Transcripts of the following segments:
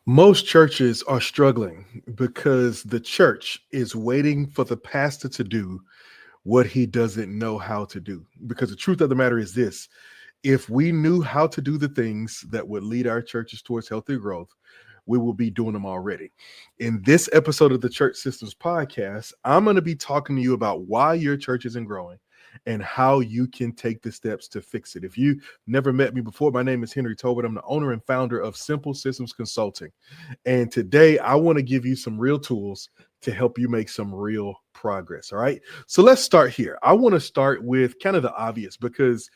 Most churches are struggling because the church is waiting for the pastor to do what he doesn't know how to do. Because the truth of the matter is this: if we knew how to do the things that would lead our churches towards healthy growth, we will be doing them already. In this episode of the Church Systems Podcast, I'm going to be talking to you about why your church isn't growing and how you can take the steps to fix it. If you never met me before, my name is Henry Tolbert. I'm the owner and founder of Simple Systems Consulting. And today I want to give you some real tools to help you make some real progress. All right. So let's start here. I want to start with kind of the obvious because,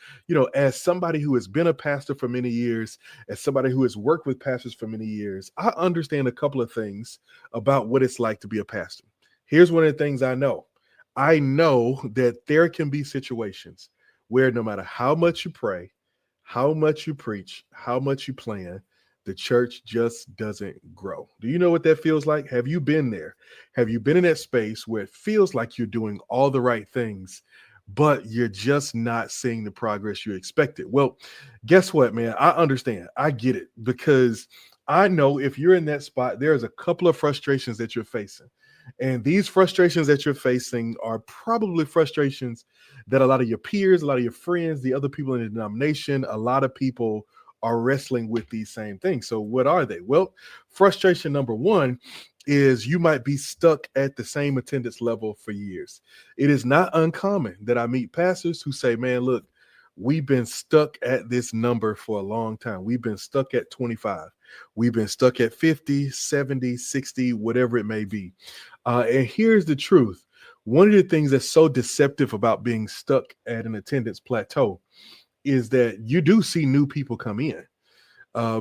as somebody who has been a pastor for many years, as somebody who has worked with pastors for many years, I understand a couple of things about what it's like to be a pastor. Here's one of the things I know. I know that there can be situations where no matter how much you pray, how much you preach, how much you plan, the church just doesn't grow. Do you know what that feels like? Have you been there? Have you been in that space where it feels like you're doing all the right things, but you're just not seeing the progress you expected? Well, guess what, man? I understand. I get it because I know if you're in that spot, there's a couple of frustrations that you're facing. And these frustrations that you're facing are probably frustrations that a lot of your peers, a lot of your friends, the other people in the denomination, a lot of people are wrestling with these same things. So what are they? Well, frustration number one is you might be stuck at the same attendance level for years. It is not uncommon that I meet pastors who say, man, look, we've been stuck at this number for a long time. We've been stuck at 25. We've been stuck at 50, 70, 60, whatever it may be. And here's the truth. One of the things that's so deceptive about being stuck at an attendance plateau is that you do see new people come in.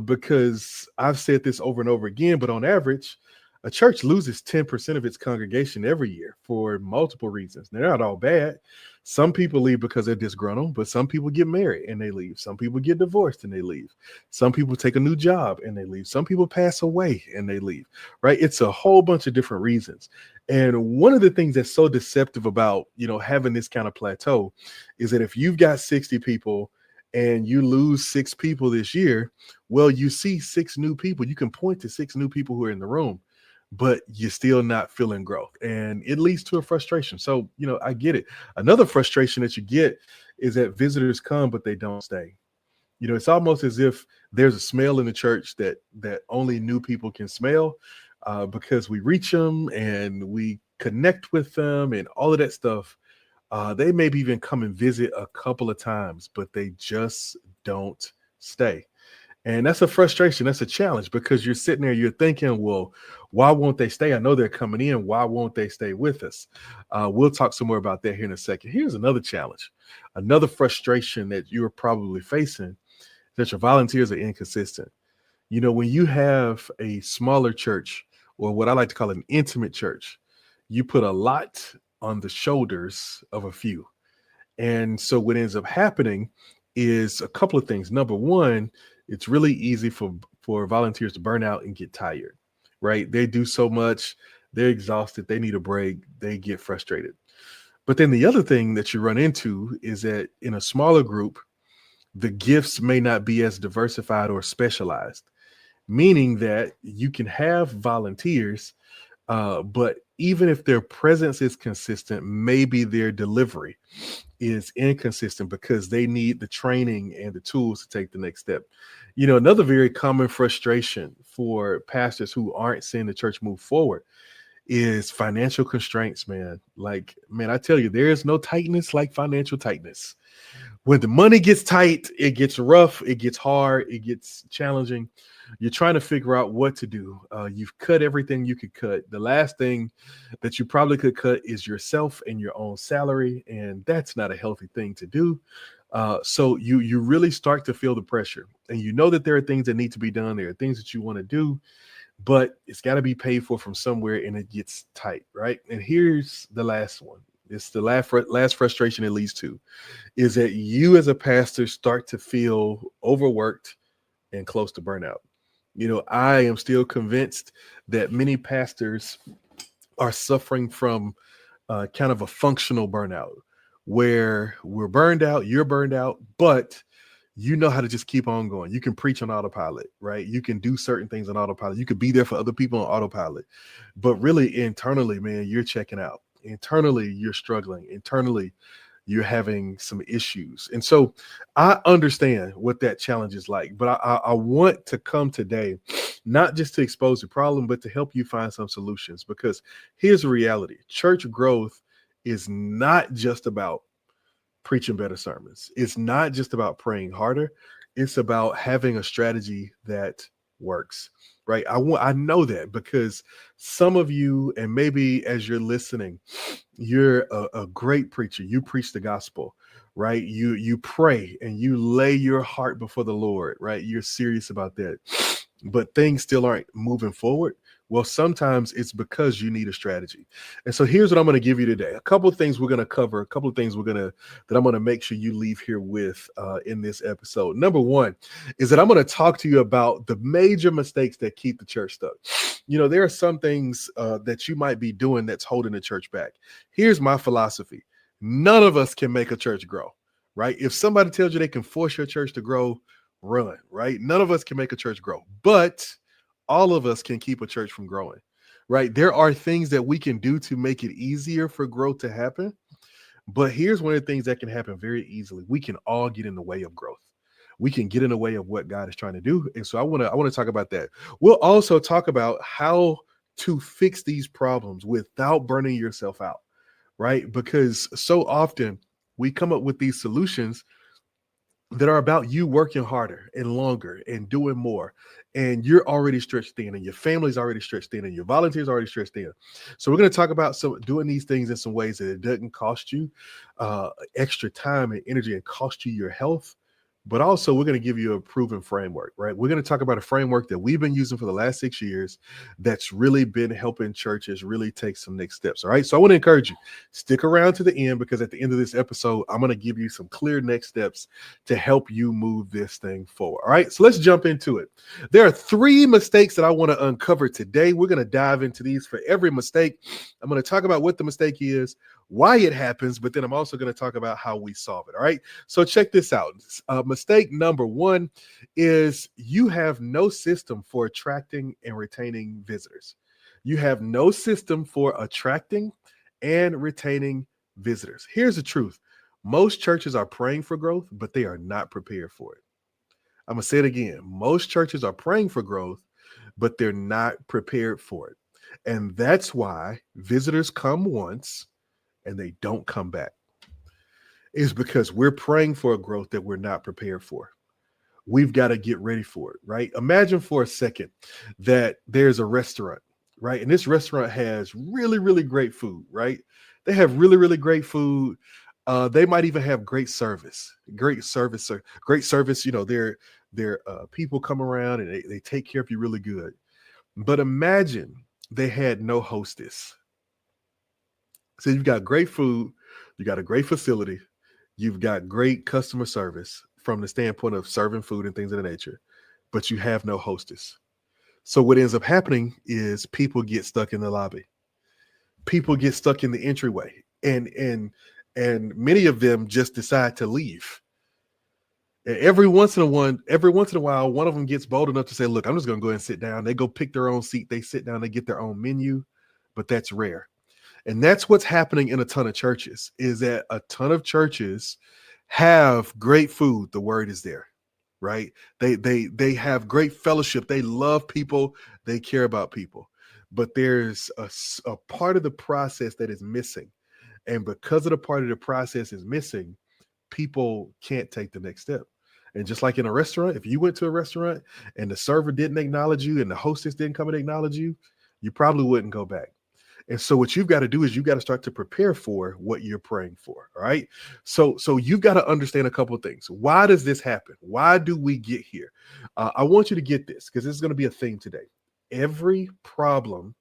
Because I've said this over and over again, but on average, a church loses 10% of its congregation every year for multiple reasons. They're not all bad. Some people leave because they're disgruntled, but some people get married and they leave. Some people get divorced and they leave. Some people take a new job and they leave. Some people pass away and they leave, right? It's a whole bunch of different reasons. And one of the things that's so deceptive about, having this kind of plateau is that if you've got 60 people and you lose 6 people this year, well, you see 6 new people. You can point to 6 new people who are in the room, but you're still not feeling growth. And it leads to a frustration. So, I get it. Another frustration that you get is that visitors come, but they don't stay. It's almost as if there's a smell in the church that only new people can smell, because we reach them and we connect with them and all of that stuff. They maybe even come and visit a couple of times, but they just don't stay. And that's a frustration. That's a challenge because you're sitting there, you're thinking, well, why won't they stay? I know they're coming in. Why won't they stay with us? We'll talk some more about that here in a second. Here's another challenge, another frustration that you're probably facing, that your volunteers are inconsistent. When you have a smaller church, or what I like to call an intimate church, you put a lot on the shoulders of a few. And so what ends up happening is a couple of things. Number one, it's really easy for volunteers to burn out and get tired, right? They do so much, they're exhausted, they need a break, they get frustrated. But then the other thing that you run into is that in a smaller group, the gifts may not be as diversified or specialized, meaning that you can have volunteers, but even if their presence is consistent, maybe their delivery is inconsistent because they need the training and the tools to take the next step. Another very common frustration for pastors who aren't seeing the church move forward is financial constraints, man. Like, man, I tell you, there is no tightness like financial tightness. When the money gets tight, it gets rough, it gets hard, it gets challenging. You're trying to figure out what to do. You've cut everything you could cut. The last thing that you probably could cut is yourself and your own salary, and that's not a healthy thing to do. So you really start to feel the pressure, and you know that there are things that need to be done. There are things that you want to do, but it's got to be paid for from somewhere, and it gets tight, right? And here's the last one. It's the last frustration it leads to, is that you as a pastor start to feel overworked and close to burnout. I am still convinced that many pastors are suffering from kind of a functional burnout, where we're burned out, you're burned out, but you know how to just keep on going. You can preach on autopilot, right? You can do certain things on autopilot. You could be there for other people on autopilot. But really internally, man, you're checking out. Internally, you're struggling. Internally, you're having some issues. And so I understand what that challenge is like, but I want to come today, not just to expose the problem, but to help you find some solutions. Because here's the reality: church growth is not just about preaching better sermons. It's not just about praying harder. It's about having a strategy that works, right? I know that because some of you, and maybe as you're listening, you're a great preacher. You preach the gospel, right? You pray and you lay your heart before the Lord, right? You're serious about that, but things still aren't moving forward. Well, sometimes it's because you need a strategy. And so here's what I'm going to give you today. A couple of things we're going to cover, a couple of things that I'm going to make sure you leave here with in this episode. Number one is that I'm going to talk to you about the major mistakes that keep the church stuck. You know, there are some things that you might be doing that's holding the church back. Here's my philosophy. None of us can make a church grow, right? If somebody tells you they can force your church to grow, run, right? None of us can make a church grow, but all of us can keep a church from growing, right? There are things that we can do to make it easier for growth to happen. But here's one of the things that can happen very easily. We can all get in the way of growth. We can get in the way of what God is trying to do. And so I want to talk about that. We'll also talk about how to fix these problems without burning yourself out, right? Because so often we come up with these solutions that are about you working harder and longer and doing more. And you're already stretched thin, and your family's already stretched thin, and your volunteers already stretched thin. So we're going to talk about doing these things in some ways that it doesn't cost you extra time and energy and cost you your health. But also, we're going to give you a proven framework, right? We're going to talk about a framework that we've been using for the last 6 years that's really been helping churches really take some next steps. All right. So I want to encourage you, stick around to the end, because at the end of this episode, I'm going to give you some clear next steps to help you move this thing forward. All right. So let's jump into it. There are 3 mistakes that I want to uncover today. We're going to dive into these for every mistake. I'm going to talk about what the mistake is, why it happens, but then I'm also going to talk about how we solve it. All right. So check this out. Mistake number 1 is you have no system for attracting and retaining visitors. You have no system for attracting and retaining visitors. Here's the truth. Most churches are praying for growth, but they are not prepared for it. I'm going to say it again. Most churches are praying for growth, but they're not prepared for it. And that's why visitors come once and they don't come back. Is because we're praying for a growth that we're not prepared for. We've got to get ready for it, right? Imagine for a second that there's a restaurant, right? And this restaurant has really, really great food, right? They have really, really great food. They might even have great service. You know, they're people come around and they take care of you really good. But imagine they had no hostess. So you've got great food, you got a great facility, you've got great customer service from the standpoint of serving food and things of that nature, but you have no hostess. So what ends up happening is people get stuck in the lobby. People get stuck in the entryway, and many of them just decide to leave. And every once in a while, one of them gets bold enough to say, "Look, I'm just going to go ahead and sit down." They go pick their own seat. They sit down. They get their own menu, but that's rare. And that's what's happening in a ton of churches, is that a ton of churches have great food. The word is there, right? They have great fellowship. They love people. They care about people. But there's a part of the process that is missing. And because of the part of the process is missing, people can't take the next step. And just like in a restaurant, if you went to a restaurant and the server didn't acknowledge you and the hostess didn't come and acknowledge you, you probably wouldn't go back. And so what you've got to do is you've got to start to prepare for what you're praying for. All right. So you've got to understand a couple of things. Why does this happen? Why do we get here? I want you to get this, because this is going to be a theme today. Every problem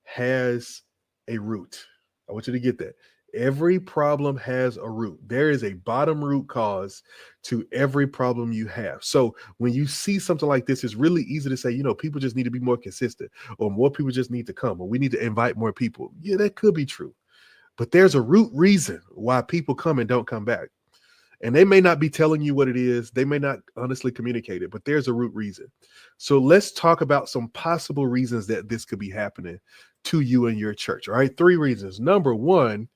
has a root. I want you to get that. Every problem has a root. There is a bottom root cause to every problem you have. So when you see something like this, it's really easy to say, you know, people just need to be more consistent, or more people just need to come, or we need to invite more people. Yeah, that could be true. But there's a root reason why people come and don't come back. And they may not be telling you what it is. They may not honestly communicate it, but there's a root reason. So let's talk about some possible reasons that this could be happening to you and your church. All right. 3 reasons. Number 1,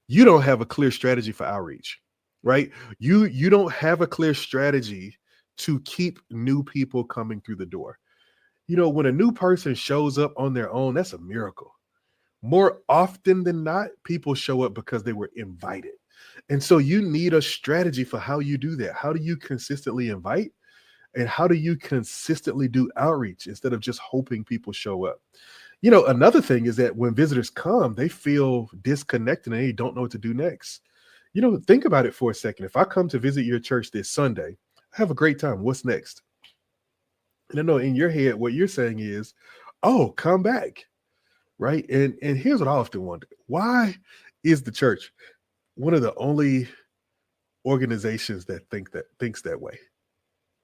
you don't have a clear strategy for outreach, right? You don't have a clear strategy to keep new people coming through the door. When a new person shows up on their own, that's a miracle. More often than not, people show up because they were invited. And so you need a strategy for how you do that. How do you consistently invite? And how do you consistently do outreach instead of just hoping people show up? Another thing is that when visitors come, they feel disconnected and they don't know what to do next. Think about it for a second. If I come to visit your church this Sunday, I have a great time. What's next? And I know in your head, what you're saying is, oh, come back. Right. And here's what I often wonder. Why is the church one of the only organizations that thinks that way?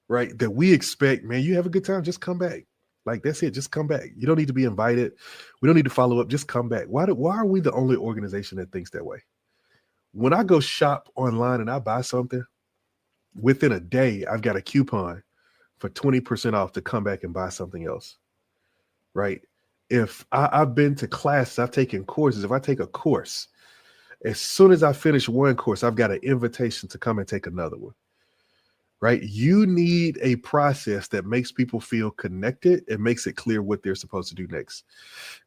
Right. That we expect, man, you have a good time, just come back. Like, that's it. Just come back. You don't need to be invited. We don't need to follow up. Just come back. Why are we the only organization that thinks that way? When I go shop online and I buy something, within a day, I've got a coupon for 20% off to come back and buy something else. Right. If I've been to classes, I've taken courses. If I take a course, as soon as I finish one course, I've got an invitation to come and take another one. Right? You need a process that makes people feel connected and makes it clear what they're supposed to do next.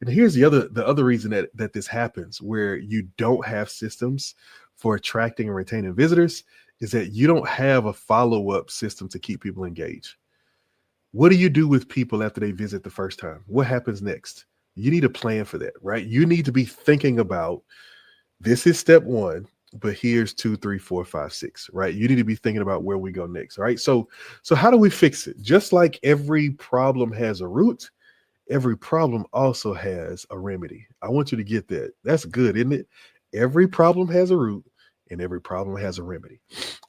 And here's the other reason that this happens, where you don't have systems for attracting and retaining visitors, is that you don't have a follow-up system to keep people engaged. What do you do with people after they visit the first time? What happens next? You need a plan for that, right? You need to be thinking about, this is step 1, but here's 2, 3, 4, 5, 6, right? You need to be thinking about where we go next, all right? So how do we fix it? Just like every problem has a root, every problem also has a remedy. I want you to get that. That's good, isn't it? Every problem has a root and every problem has a remedy.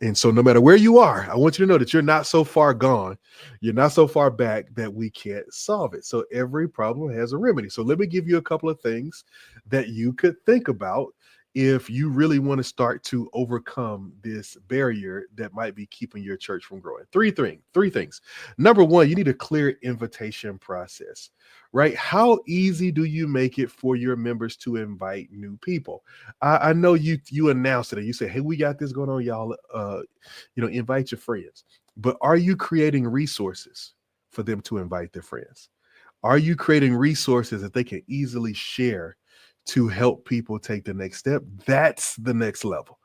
And so no matter where you are, I want you to know that you're not so far gone. You're not so far back that we can't solve it. So every problem has a remedy. So let me give you a couple of things that you could think about if you really want to start to overcome this barrier that might be keeping your church from growing. Three things. Number 1, you need a clear invitation process, right? How easy do you make it for your members to invite new people? I know you announced it and you said, hey, we got this going on, y'all. Invite your friends. But are you creating resources for them to invite their friends? Are you creating resources that they can easily share to help people take the next step? That's the next level.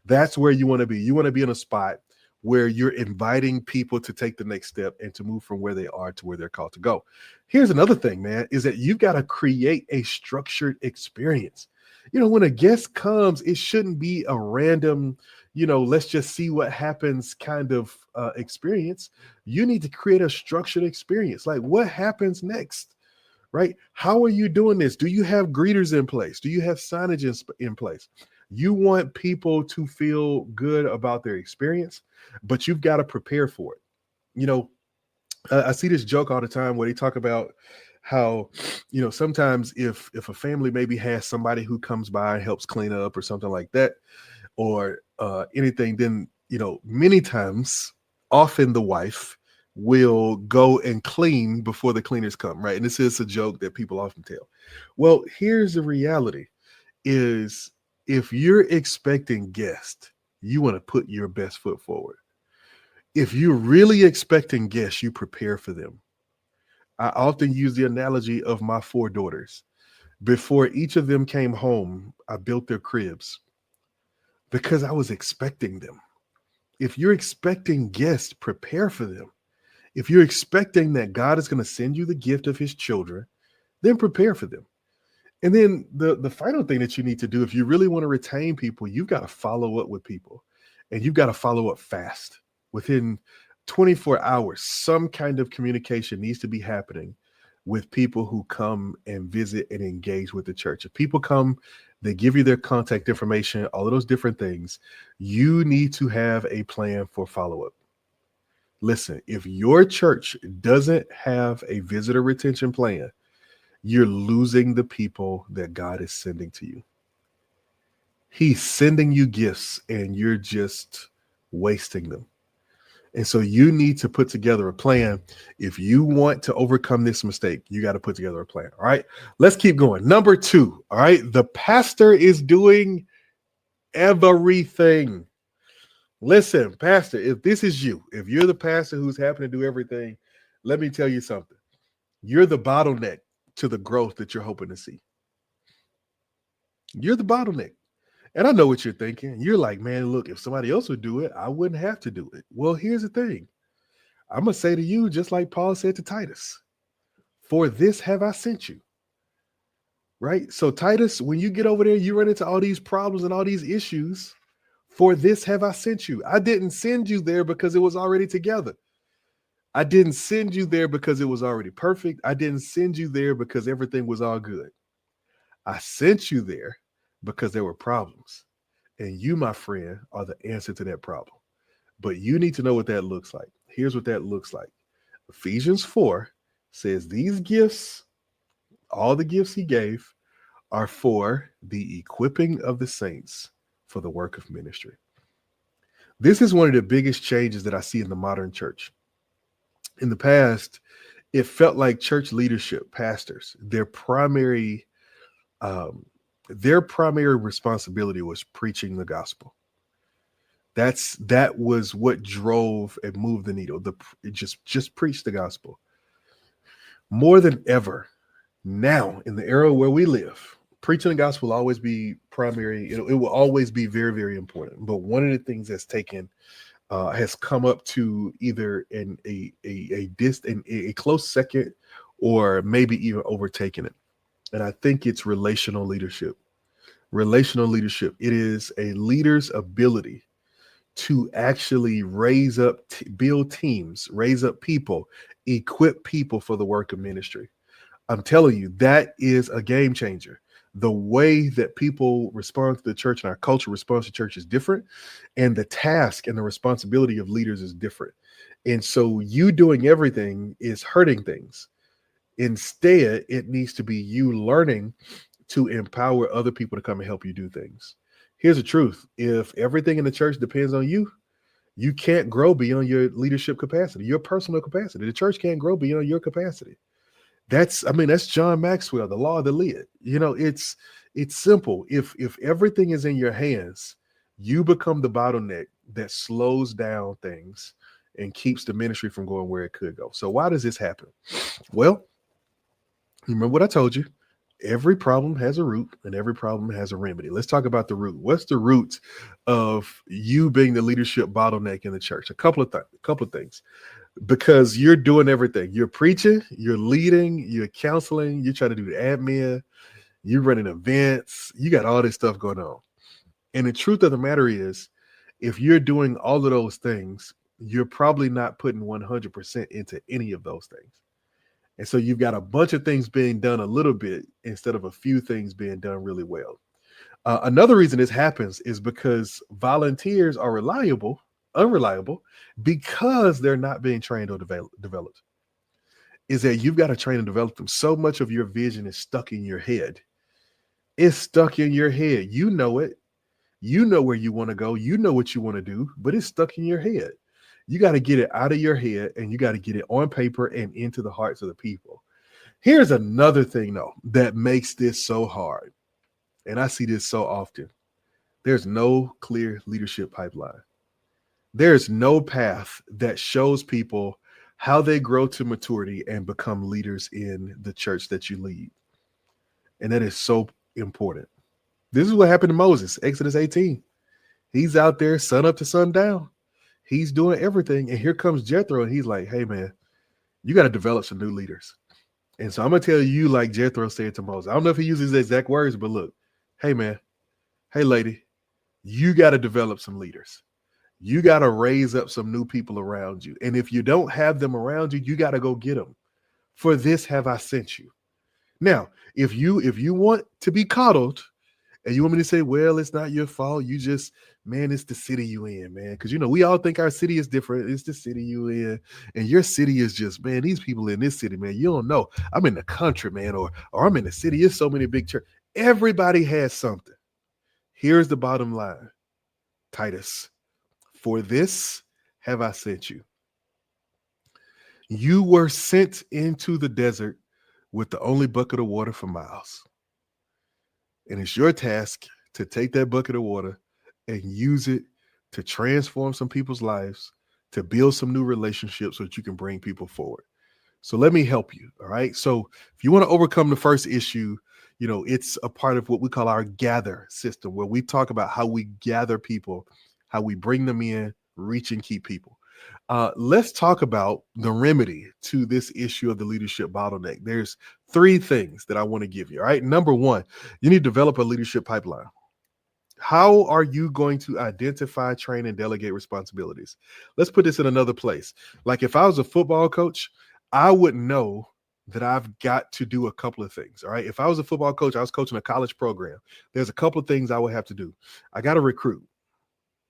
That's where you want to be. You want to be in a spot where you're inviting people to take the next step and to move from where they are to where they're called to go. Here's another thing, man, is that you've got to create a structured experience. When a guest comes, it shouldn't be a random, let's just see what happens kind of experience. You need to create a structured experience. Like, what happens next? Right? How are you doing this? Do you have greeters in place? Do you have signage in place? You want people to feel good about their experience, but you've got to prepare for it. I see this joke all the time where they talk about how, sometimes if a family maybe has somebody who comes by and helps clean up or something like that, or anything, then, many times, often the wife will go and clean before the cleaners come, right? And this is a joke that people often tell. Well, here's the reality is, if you're expecting guests, you want to put your best foot forward. If you're really expecting guests, you prepare for them. I often use the analogy of my 4 daughters. Before each of them came home, I built their cribs because I was expecting them. If you're expecting guests, prepare for them. If you're expecting that God is going to send you the gift of his children, then prepare for them. And then the final thing that you need to do, if you really want to retain people, you've got to follow up with people, and you've got to follow up fast. Within 24 hours, some kind of communication needs to be happening with people who come and visit and engage with the church. If people come, they give you their contact information, all of those different things. You need to have a plan for follow-up. Listen, if your church doesn't have a visitor retention plan, you're losing the people that God is sending to you. He's sending you gifts and you're just wasting them. And so you need to put together a plan. If you want to overcome this mistake, you got to put together a plan. All right, let's keep going. Number 2. All right, the pastor is doing everything. Listen, pastor, if this is you, if you're the pastor who's having to do everything, let me tell you something. You're the bottleneck to the growth that you're hoping to see. You're the bottleneck. And I know what you're thinking. You're like, man, look, if somebody else would do it, I wouldn't have to do it. Well, here's the thing. I'm going to say to you, just like Paul said to Titus, for this have I sent you. Right? So Titus, when you get over there, you run into all these problems and all these issues. For this have I sent you. I didn't send you there because it was already together. I didn't send you there because it was already perfect. I didn't send you there because everything was all good. I sent you there because there were problems. And you, my friend, are the answer to that problem. But you need to know what that looks like. Here's what that looks like. Ephesians 4 says these gifts, all the gifts he gave, are for the equipping of the saints for the work of ministry. This is one of the biggest changes that I see in the modern church. In the past, it felt like church leadership, pastors, their primary responsibility was preaching the gospel. That was what drove and moved the needle. Just preach the gospel. More than ever, now in the era where we live, preaching the gospel will always be primary. It will always be very, very important. But one of the things that's has come up to either in a close second, or maybe even overtaking it. And I think it's relational leadership. Relational leadership. It is a leader's ability to actually raise up, build teams, raise up people, equip people for the work of ministry. I'm telling you, that is a game changer. The way that people respond to the church and our culture responds to church is different. And the task and the responsibility of leaders is different. And so you doing everything is hurting things. Instead, it needs to be you learning to empower other people to come and help you do things. Here's the truth. If everything in the church depends on you, you can't grow beyond your leadership capacity, your personal capacity. The church can't grow beyond your capacity. That's John Maxwell, the law of the lid. It's simple. If everything is in your hands, you become the bottleneck that slows down things and keeps the ministry from going where it could go. So why does this happen? Well, remember what I told you. Every problem has a root and every problem has a remedy. Let's talk about the root. What's the root of you being the leadership bottleneck in the church? A couple of things. Because you're doing everything. You're preaching, you're leading, you're counseling, you're trying to do the admin, you're running events, you got all this stuff going on. And the truth of the matter is, if you're doing all of those things, you're probably not putting 100% into any of those things. And so you've got a bunch of things being done a little bit instead of a few things being done really well. Another reason this happens is because volunteers are unreliable because they're not being trained or developed. Is that you've got to train and develop them. So much of your vision is stuck in your head. It's stuck in your head. You know it. You know where you want to go. You know what you want to do, but it's stuck in your head. You got to get it out of your head and you got to get it on paper and into the hearts of the people. Here's another thing, though, that makes this so hard. And I see this so often. There's no clear leadership pipeline. There's no path that shows people how they grow to maturity and become leaders in the church that you lead. And that is so important. This is what happened to Moses, Exodus 18. He's out there sun up to sundown. He's doing everything. And here comes Jethro. And he's like, hey, man, you got to develop some new leaders. And so I'm going to tell you, like Jethro said to Moses, I don't know if he uses the exact words, but look, hey, man, hey, lady, you got to develop some leaders. You got to raise up some new people around you. And if you don't have them around you, you got to go get them. For this have I sent you. Now, if you want to be coddled and you want me to say, well, it's not your fault. You just, man, it's the city you in, man. Because, we all think our city is different. It's the city you in. And your city is just, man, these people in this city, man, you don't know. I'm in the country, man, or I'm in the city. There's so many big churches. Everybody has something. Here's the bottom line. Titus, For this have I sent you. You were sent into the desert with the only bucket of water for miles. And it's your task to take that bucket of water and use it to transform some people's lives, to build some new relationships so that you can bring people forward. So let me help you. All right. So if you want to overcome the first issue, it's a part of what we call our gather system, where we talk about how we gather people, how we bring them in, reach and keep people. Let's talk about the remedy to this issue of the leadership bottleneck. There's 3 things that I want to give you. All right. Number 1, you need to develop a leadership pipeline. How are you going to identify, train, and delegate responsibilities? Let's put this in another place. Like if I was a football coach, I would know that I've got to do a couple of things. All right. If I was a football coach, I was coaching a college program. There's a couple of things I would have to do. I got to recruit.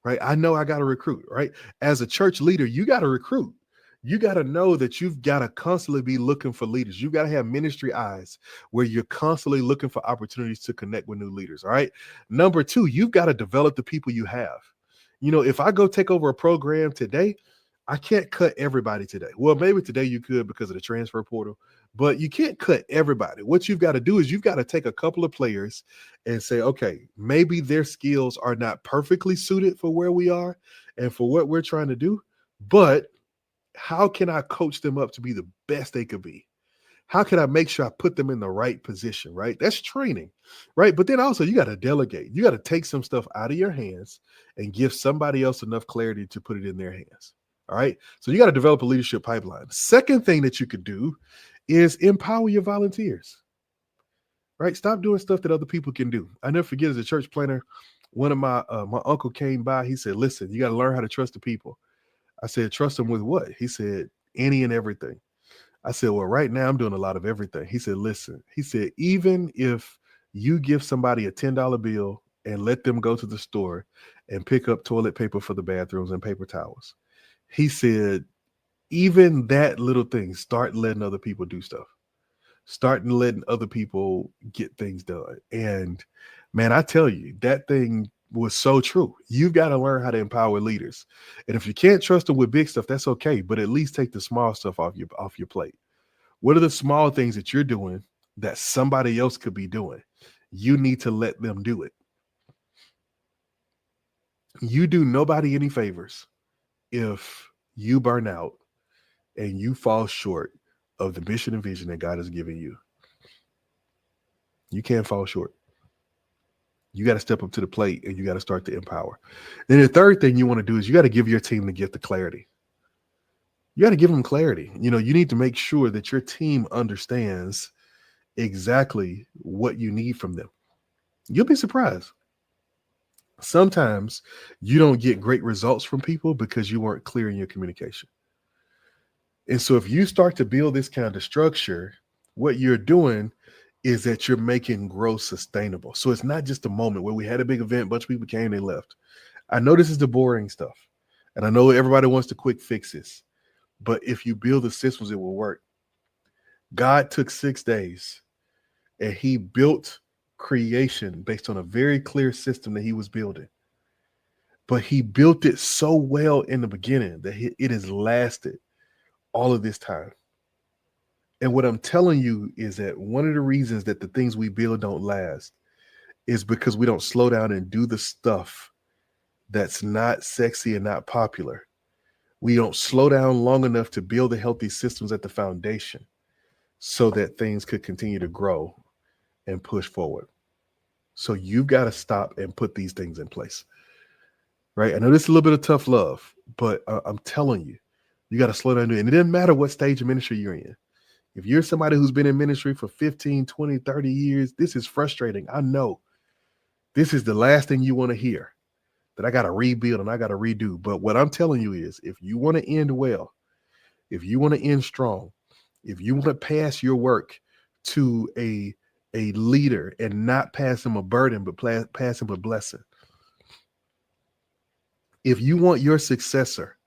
Right. I know I got to recruit. Right. As a church leader, you got to recruit. You got to know that you've got to constantly be looking for leaders. You've got to have ministry eyes where you're constantly looking for opportunities to connect with new leaders. All right. Number 2, you've got to develop the people you have. If I go take over a program today, I can't cut everybody today. Well, maybe today you could because of the transfer portal, but you can't cut everybody. What you've got to do is you've got to take a couple of players and say, okay, maybe their skills are not perfectly suited for where we are and for what we're trying to do, but how can I coach them up to be the best they could be? How can I make sure I put them in the right position, right? That's training, right? But then also you got to delegate. You got to take some stuff out of your hands and give somebody else enough clarity to put it in their hands. All right. So you got to develop a leadership pipeline. Second thing that you could do is empower your volunteers, right? Stop doing stuff that other people can do. I never forget, as a church planner, one of my uncle came by. He said, listen, you got to learn how to trust the people. I said, trust them with what? He said, any and everything. I said, well, right now I'm doing a lot of everything. He said, listen, he said, even if you give somebody a $10 bill and let them go to the store and pick up toilet paper for the bathrooms and paper towels, he said, even that little thing, start letting other people do stuff. Start letting other people get things done. And man, I tell you, that thing was so true. You've got to learn how to empower leaders. And if you can't trust them with big stuff, that's okay. But at least take the small stuff off your plate. What are the small things that you're doing that somebody else could be doing? You need to let them do it. You do nobody any favors if you burn out and you fall short of the mission and vision that God has given you. You can't fall short. You got to step up to the plate and you got to start to empower. Then the third thing you want to do is you got to give your team the gift of clarity. You got to give them clarity. You need to make sure that your team understands exactly what you need from them. You'll be surprised. Sometimes you don't get great results from people because you weren't clear in your communication. And so if you start to build this kind of structure, what you're doing is that you're making growth sustainable. So it's not just a moment where we had a big event, a bunch of people came, they left. I know this is the boring stuff. And I know everybody wants the quick fixes. But if you build the systems, it will work. God took 6 days and he built creation based on a very clear system that he was building. But he built it so well in the beginning that it has lasted all of this time. And what I'm telling you is that one of the reasons that the things we build don't last is because we don't slow down and do the stuff that's not sexy and not popular. We don't slow down long enough to build the healthy systems at the foundation so that things could continue to grow and push forward. So you've got to stop and put these things in place, right? I know this is a little bit of tough love, but I'm telling you, you got to slow down. And it doesn't matter what stage of ministry you're in. If you're somebody who's been in ministry for 15, 20, 30 years, this is frustrating. I know this is the last thing you want to hear, that I got to rebuild and I got to redo. But what I'm telling you is, if you want to end well, if you want to end strong, if you want to pass your work to a leader and not pass him a burden, but pass him a blessing. If you want your successor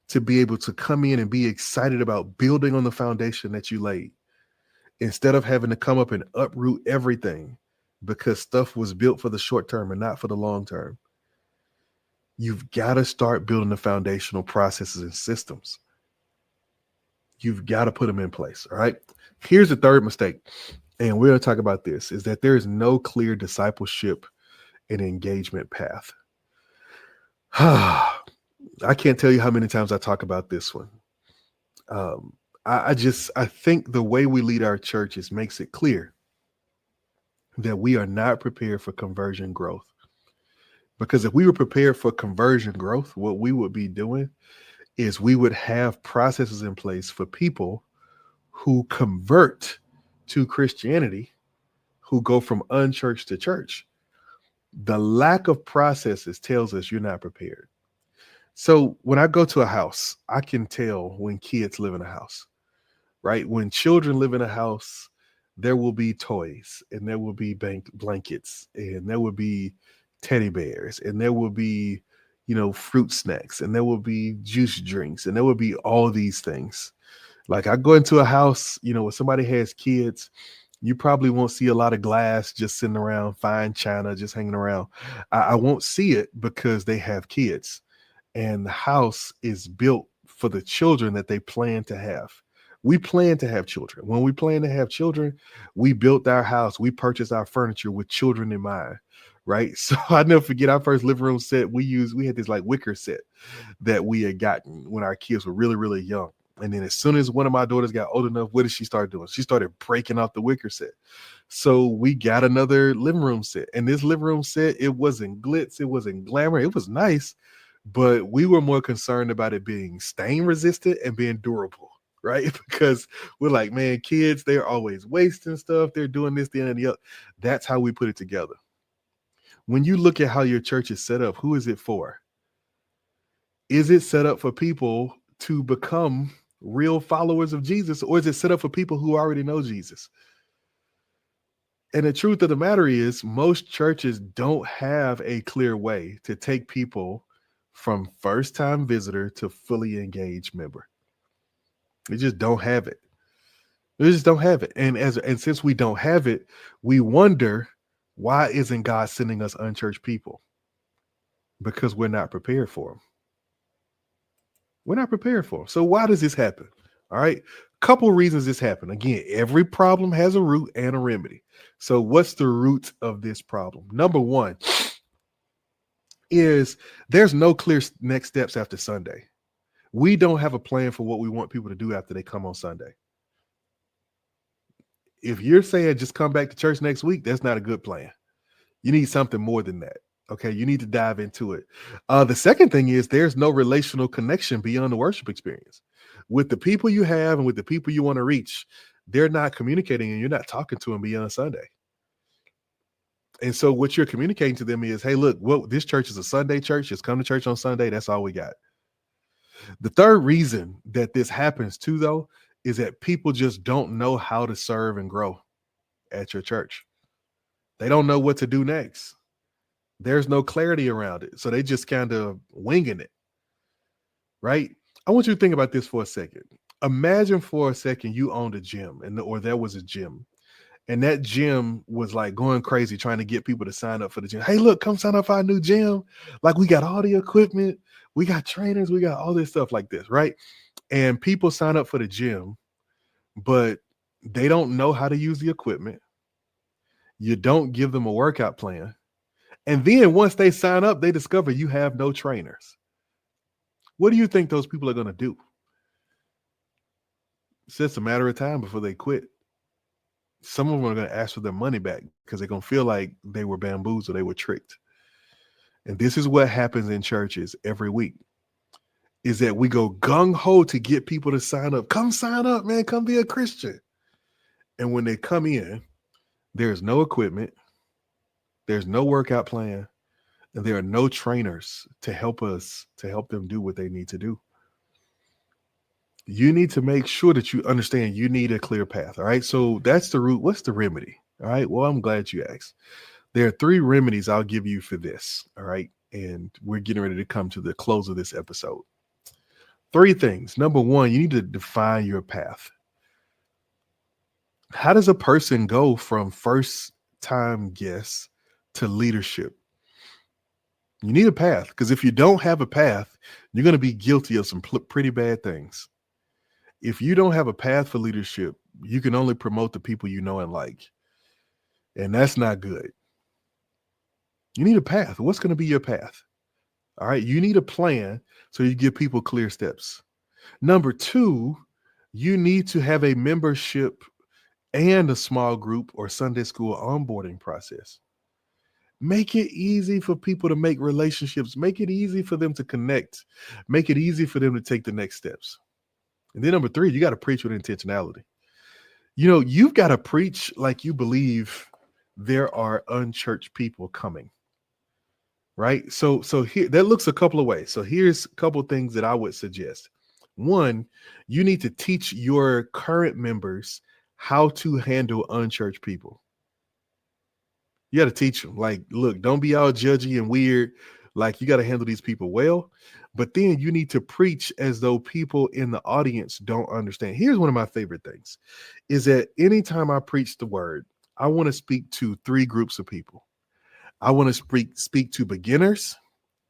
to be able to come in and be excited about building on the foundation that you laid, instead of having to come up and uproot everything because stuff was built for the short term and not for the long term, You've got to start building the foundational processes and systems. You've got to put them in place. All right. Here's the third mistake. And we're going to talk about this, is that there is no clear discipleship and engagement path. I can't tell you how many times I talk about this one. I think the way we lead our churches makes it clear that we are not prepared for conversion growth. Because if we were prepared for conversion growth, what we would be doing is we would have processes in place for people who convert to Christianity, who go from unchurched to church. The lack of processes tells us you're not prepared. So when I go to a house, I can tell when kids live in a house, right? When children live in a house, there will be toys, and there will be blankets, and there will be teddy bears, and there will be, fruit snacks, and there will be juice drinks, and there will be all these things. Like I go into a house, where somebody has kids, you probably won't see a lot of glass just sitting around, fine china just hanging around. I won't see it because they have kids, and the house is built for the children that they plan to have. We plan to have children. When we plan to have children, we built our house. We purchased our furniture with children in mind, right? So I never forget our first living room set. We had this like wicker set that we had gotten when our kids were really, really young. And then as soon as one of my daughters got old enough, what did she start doing? She started breaking off the wicker set. So we got another living room set. And this living room set, it wasn't glitz, it wasn't glamour, it was nice, but we were more concerned about it being stain resistant and being durable, right? Because we're like, man, kids, they're always wasting stuff. They're doing this, the, and the other. That's how we put it together. When you look at how your church is set up, who is it for? Is it set up for people to become real followers of Jesus, or is it set up for people who already know Jesus? And the truth of the matter is, most churches don't have a clear way to take people from first-time visitor to fully engaged member. They just don't have it. They just don't have it. And since we don't have it, we wonder, why isn't God sending us unchurched people? Because we're not prepared for them. We're not prepared for them. So why does this happen? All right. Couple reasons this happened. Again, every problem has a root and a remedy. So what's the root of this problem? Number one is there's no clear next steps after Sunday. We don't have a plan for what we want people to do after they come on Sunday. If you're saying just come back to church next week, that's not a good plan. You need something more than that. Okay, you need to dive into it. The second thing is there's no relational connection beyond the worship experience. With the people you have and with the people you want to reach, they're not communicating and you're not talking to them beyond Sunday. And so what you're communicating to them is, hey, look, this church is a Sunday church. Just come to church on Sunday. That's all we got. The third reason that this happens too, though, is that people just don't know how to serve and grow at your church. They don't know what to do next. There's no clarity around it. So they just kind of winging it, right? I want you to think about this for a second. Imagine for a second you owned a gym or there was a gym, and that gym was like going crazy trying to get people to sign up for the gym. Hey, look, come sign up for our new gym. Like we got all the equipment, we got trainers, we got all this stuff like this, right? And people sign up for the gym, but they don't know how to use the equipment. You don't give them a workout plan. And then once they sign up, they discover you have no trainers. What do you think those people are going to do? It's just a matter of time before they quit. Some of them are going to ask for their money back because they're going to feel like they were bamboozled, they were tricked. And this is what happens in churches every week, is that we go gung-ho to get people to sign up. Come sign up, man. Come be a Christian. And when they come in, there's no equipment. There's no workout plan. And there are no trainers to help them do what they need to do. You need to make sure that you understand you need a clear path. All right. So that's the root. What's the remedy? All right. Well, I'm glad you asked. There are 3 remedies I'll give you for this. All right. And we're getting ready to come to the close of this episode. 3 things. Number 1, you need to define your path. How does a person go from first time guest to leadership? You need a path, because if you don't have a path, you're going to be guilty of some pretty bad things. If you don't have a path for leadership, you can only promote the people you know and like. And that's not good. You need a path. What's going to be your path? All right. You need a plan so you give people clear steps. Number two, you need to have a membership and a small group or Sunday school onboarding process. Make it easy for people to make relationships. Make it easy for them to connect. Make it easy for them to take the next steps. And then number three, you got to preach with intentionality. You've got to preach like you believe there are unchurched people coming. Right? So here, that looks a couple of ways. So here's a couple of things that I would suggest. One, you need to teach your current members how to handle unchurched people. You got to teach them, like, look, don't be all judgy and weird. Like, you got to handle these people well. But then you need to preach as though people in the audience don't understand. Here's one of my favorite things is that anytime I preach the word, I want to speak to three groups of people. I want to speak to beginners,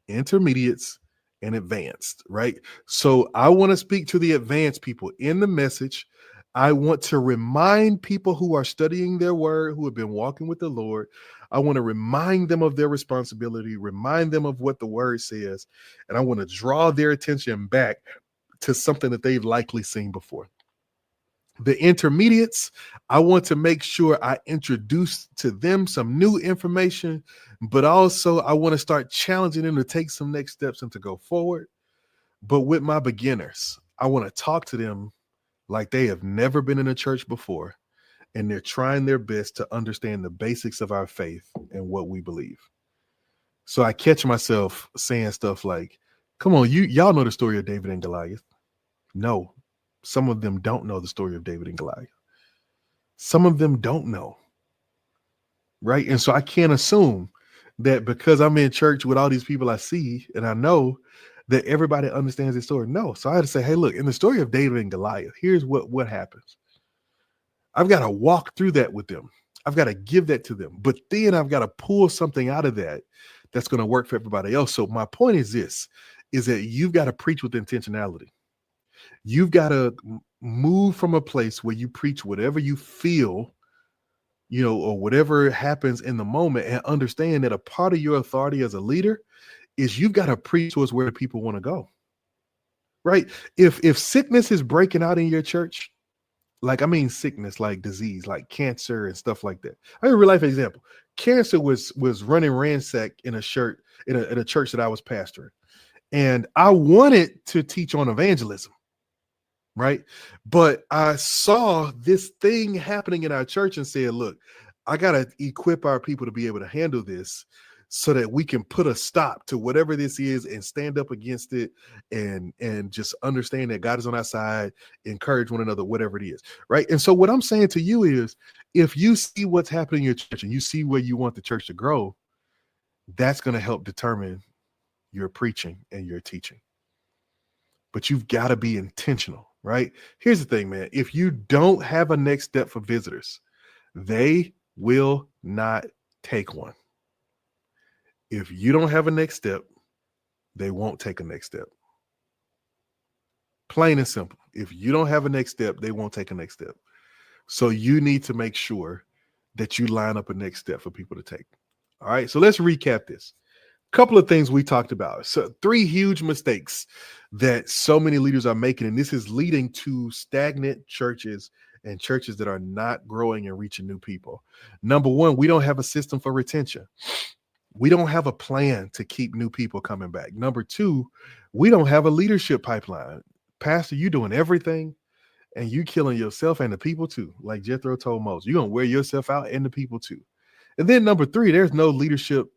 intermediates, and advanced, right? So I want to speak to the advanced people in the message. I want to remind people who are studying their word, who have been walking with the Lord. I want to remind them of their responsibility, remind them of what the word says, and I want to draw their attention back to something that they've likely seen before. The intermediates, I want to make sure I introduce to them some new information, but also I want to start challenging them to take some next steps and to go forward. But with my beginners, I want to talk to them like they have never been in a church before, and they're trying their best to understand the basics of our faith and what we believe. So I catch myself saying stuff like, come on, y'all know the story of David and Goliath. No, some of them don't know the story of David and Goliath. Some of them don't know. Right. And so I can't assume that because I'm in church with all these people I see and I know that everybody understands the story. No. So I had to say, hey, look, in the story of David and Goliath, here's what happens. I've got to walk through that with them. I've got to give that to them. But then I've got to pull something out of that that's going to work for everybody else. So my point is this, is that you've got to preach with intentionality. You've got to move from a place where you preach whatever you feel, or whatever happens in the moment, and understand that a part of your authority as a leader is you've got to preach towards where the people want to go. Right? If sickness is breaking out in your church, sickness, like disease, like cancer and stuff like that. I have a real life example. Cancer was running ransack in a church that I was pastoring. And I wanted to teach on evangelism. Right. But I saw this thing happening in our church and said, look, I got to equip our people to be able to handle this so that we can put a stop to whatever this is and stand up against it and just understand that God is on our side, encourage one another, whatever it is. Right. And so what I'm saying to you is, if you see what's happening in your church and you see where you want the church to grow, that's going to help determine your preaching and your teaching. But you've got to be intentional. Right? Here's the thing, man. If you don't have a next step for visitors, they will not take one. If you don't have a next step, they won't take a next step. Plain and simple. If you don't have a next step, they won't take a next step. So you need to make sure that you line up a next step for people to take. All right. So let's recap this. Couple of things we talked about. So 3 huge mistakes that so many leaders are making, and this is leading to stagnant churches and churches that are not growing and reaching new people. Number 1, we don't have a system for retention. We don't have a plan to keep new people coming back. Number 2, we don't have a leadership pipeline. Pastor, you doing everything and you killing yourself and the people too. Like Jethro told Moses, you're going to wear yourself out and the people too. And then number 3, there's no leadership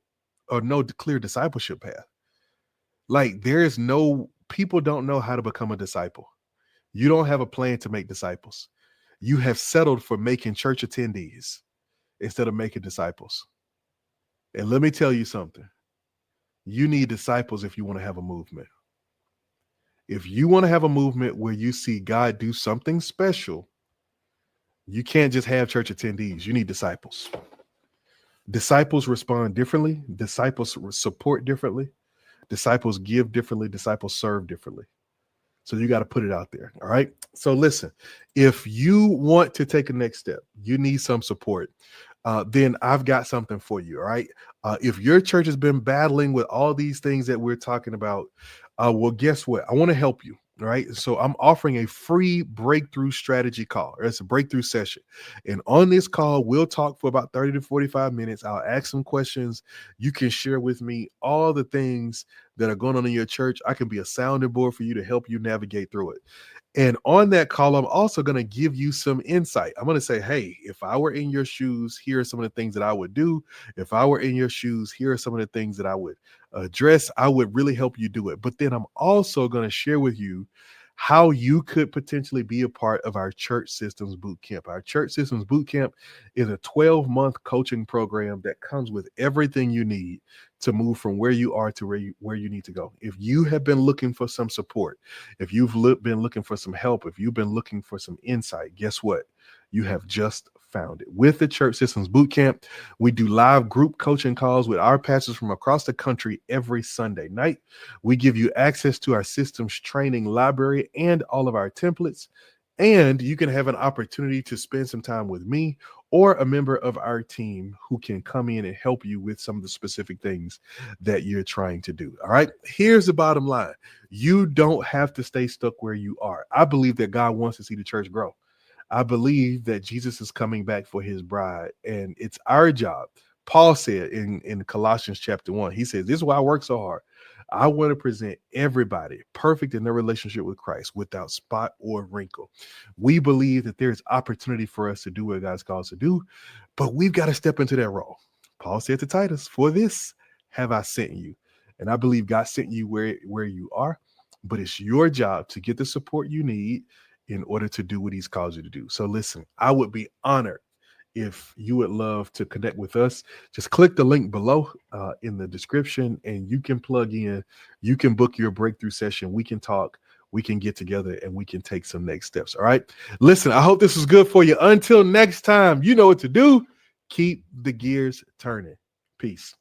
or no clear discipleship path. Like people don't know how to become a disciple. You don't have a plan to make disciples. You have settled for making church attendees instead of making disciples. And let me tell you something. You need disciples if you want to have a movement. If you want to have a movement where you see God do something special, you can't just have church attendees. You need disciples. Disciples respond differently. Disciples support differently. Disciples give differently. Disciples serve differently. So you got to put it out there. All right. So listen, if you want to take a next step, you need some support. Then I've got something for you. All right. If your church has been battling with all these things that we're talking about, well, guess what? I want to help you. All right. So I'm offering a free breakthrough strategy call. It's a breakthrough session. And on this call, we'll talk for about 30 to 45 minutes. I'll ask some questions. You can share with me all the things that are going on in your church. I can be a sounding board for you to help you navigate through it. And on that call, I'm also going to give you some insight. I'm going to say, hey, if I were in your shoes, here are some of the things that I would do. If I were in your shoes, here are some of the things that I would address. I would really help you do it. But then I'm also going to share with you how you could potentially be a part of our church systems boot camp. Our church systems boot camp is a 12-month coaching program that comes with everything you need to move from where you are to where you need to go. If you have been looking for some support, if you've been looking for some help, if you've been looking for some insight, guess what? You have just found it. With the Church Systems Bootcamp, we do live group coaching calls with our pastors from across the country every Sunday night. We give you access to our systems training library and all of our templates. And you can have an opportunity to spend some time with me or a member of our team who can come in and help you with some of the specific things that you're trying to do. All right. Here's the bottom line. You don't have to stay stuck where you are. I believe that God wants to see the church grow. I believe that Jesus is coming back for his bride, and it's our job. Paul said in Colossians chapter 1, he says, this is why I work so hard. I want to present everybody perfect in their relationship with Christ without spot or wrinkle. We believe that there's opportunity for us to do what God's called us to do, but we've got to step into that role. Paul said to Titus, for this have I sent you. And I believe God sent you where you are, but it's your job to get the support you need in order to do what he's called you to do. So listen, I would be honored if you would love to connect with us. Just click the link below in the description and you can plug in, you can book your breakthrough session. We can talk, we can get together, and we can take some next steps. All right. Listen, I hope this was good for you. Until next time, you know what to do. Keep the gears turning. Peace.